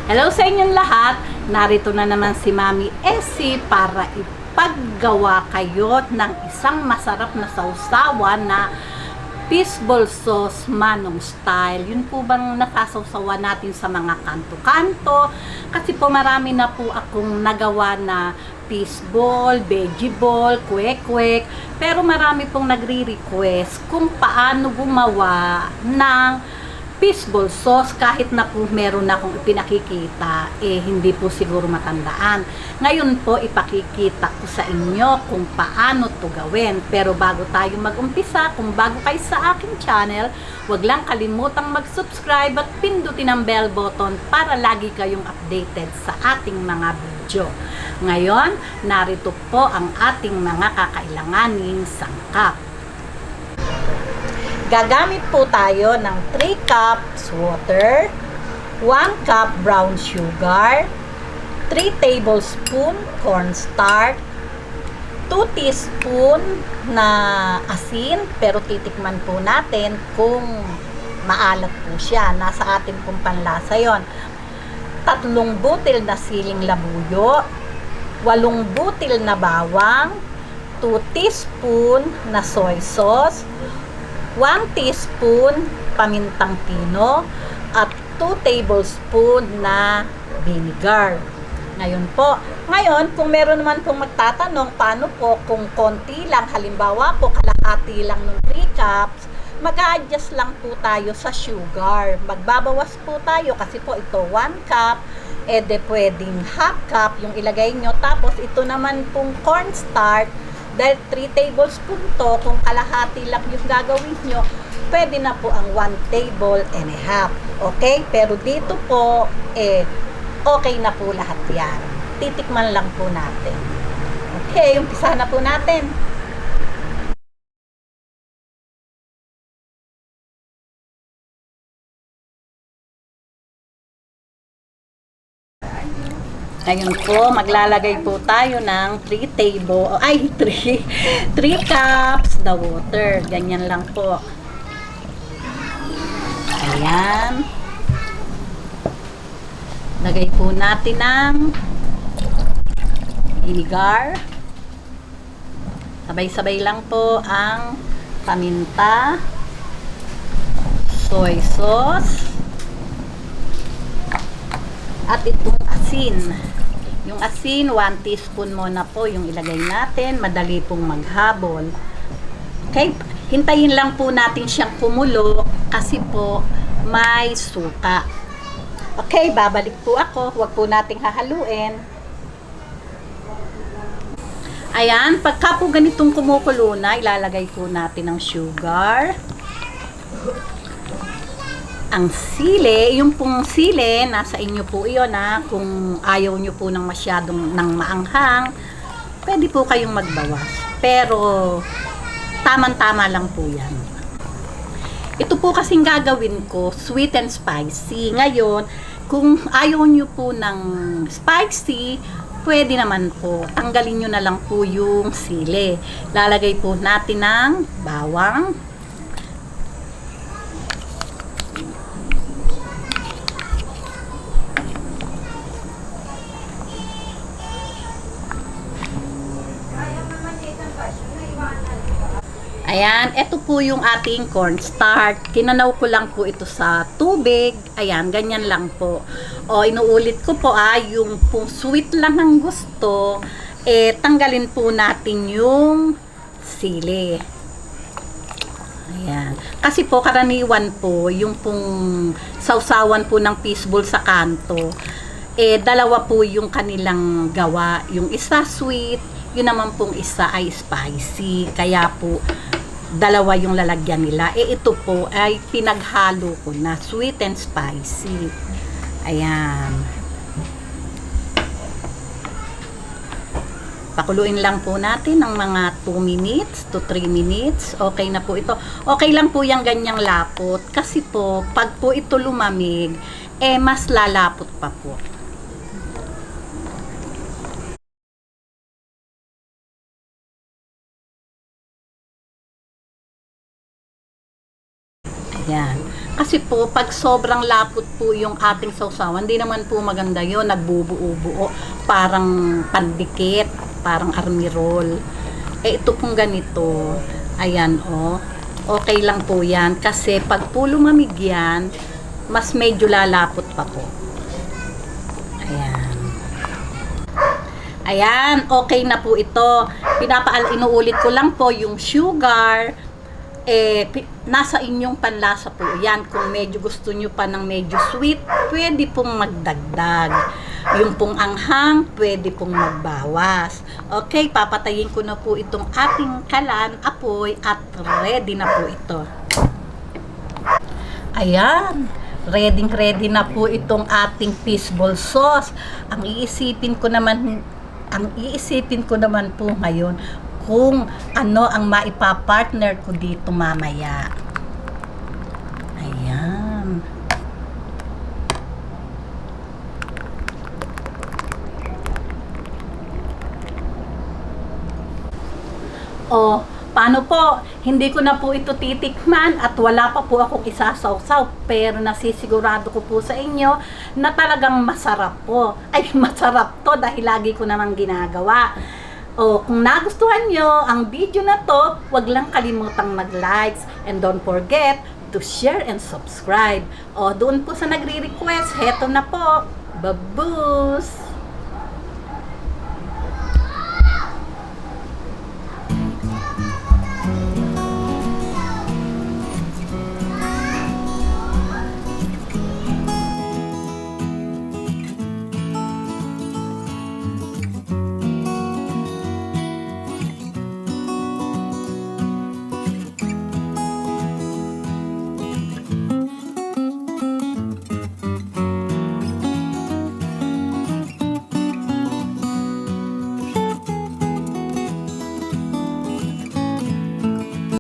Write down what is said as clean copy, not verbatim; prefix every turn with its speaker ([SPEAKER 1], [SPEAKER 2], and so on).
[SPEAKER 1] Hello sa inyong lahat. Narito na naman si Mami Essie para ipaggawa kayo ng isang masarap na sausawan na fishball sauce manong style. Yun po bang nasasawsawan natin sa mga kanto-kanto? Kasi po marami na po akong nagawa na fishball, veggie ball, kwek-kwek. Pero marami pong nagre-request kung paano gumawa ng fishball sauce kahit na po meron na akong ipinakikita, hindi po siguro matandaan. Ngayon po, ipakikita ko sa inyo kung paano to gawin. Pero bago tayo mag-umpisa, kung bago kayo sa aking channel, wag lang kalimutang mag-subscribe at pindutin ang bell button para lagi kayong updated sa ating mga video. Ngayon, narito po ang ating mga kakailanganing sangkap. Gagamit po tayo ng 3 cups water, 1 cup brown sugar, 3 tablespoon cornstarch, 2 teaspoon na asin, pero titikman po natin kung maalat po siya. Nasa atin pong panlasa yon. 3 butil na siling labuyo, 8 butil na bawang, 2 teaspoon na soy sauce, 1 teaspoon pamintang pino at 2 tablespoon na vinegar. Ngayon, kung meron naman pong magtatanong paano po kung konti lang, halimbawa po kalahati lang ng 3 cups, mag-a-adjust lang po tayo sa sugar. Magbabawas po tayo kasi po ito 1 cup, pwedeng half cup yung ilagay nyo. Tapos ito naman pong cornstarch, dahil 3 tablespoon to, kung kalahati lang yung gagawin nyo, pwede na po ang 1 table and a half. Okay? Pero dito po, okay na po lahat yan. Titikman lang po natin. Okay, umpisa na po natin. Ngayon po, maglalagay po tayo ng 3 cups na water. Ganyan lang po. Ayan. Lagay po natin ng vinegar. Sabay-sabay lang po ang paminta, soy sauce, at itong asin. Yung asin, 1 teaspoon muna po yung ilagay natin. Madali pong maghabol. Okay? Hintayin lang po natin siyang kumulo kasi po may suka. Okay, babalik po ako. Huwag po nating hahaluin. Ayan, pagka po ganitong kumukulo na, ilalagay po natin ang sugar. Ang sili, yung pong sili, nasa inyo po iyon kung ayaw nyo po ng masyadong ng maanghang, pwede po kayong magbawas. Pero, tamang-tama lang po yan. Ito po kasing gagawin ko, sweet and spicy. Ngayon, kung ayaw nyo po ng spicy, pwede naman po. Tanggalin nyo na lang po yung sili. Lalagay po natin ng bawang. Ayan, ito po yung ating cornstarch. Kinanaw ko lang po ito sa tubig. Ayan, ganyan lang po. O, inuulit ko po yung pong sweet lang ang gusto, tanggalin po natin yung sili. Ayan. Kasi po, karaniwan po, yung pong sausawan po ng fishball sa kanto, dalawa po yung kanilang gawa. Yung isa sweet, yun naman pong isa ay spicy. Kaya po, dalawa yung lalagyan nila. Ito po ay pinaghalo ko na sweet and spicy. Ayan. Pakuluin lang po natin ng mga 2 minutes to 3 minutes. Okay na po ito. Okay lang po yung ganyang lapot. Kasi po, pag po ito lumamig, mas lalapot pa po. Ayan. Kasi Kasi po, pag sobrang lapot po yung ating sausawan, hindi naman po maganda yun. Nagbubuo-buo. Parang pandikit. Parang army roll. Eh, ito pong ganito. Ayan, oh. Okay lang po yan. Kasi pag po lumamig yan, mas medyo lalapot pa po. Ayan. Ayan, okay na po ito. Inuulit ko lang po yung sugar. Nasa inyong panlasa po yan. Kung medyo gusto nyo pa ng medyo sweet, pwede pong magdagdag. Yung pong anghang, pwede pong magbawas. Okay, papatayin ko na po itong ating kalan, apoy, at ready na po ito. Ayan, ready na po itong ating fishball sauce. Ang iisipin ko naman po ngayon, kung ano ang maipapartner ko dito mamaya. Ayan. O, paano po? Hindi ko na po ito titikman at wala pa po akong isasawsaw. Pero nasisigurado ko po sa inyo na talagang masarap po. Ay, masarap to dahil lagi ko namang ginagawa. O, kung nagustuhan nyo ang video na to, wag lang kalimutang mag-likes and don't forget to share and subscribe. O, doon po sa nagre-request, heto na po. Babus!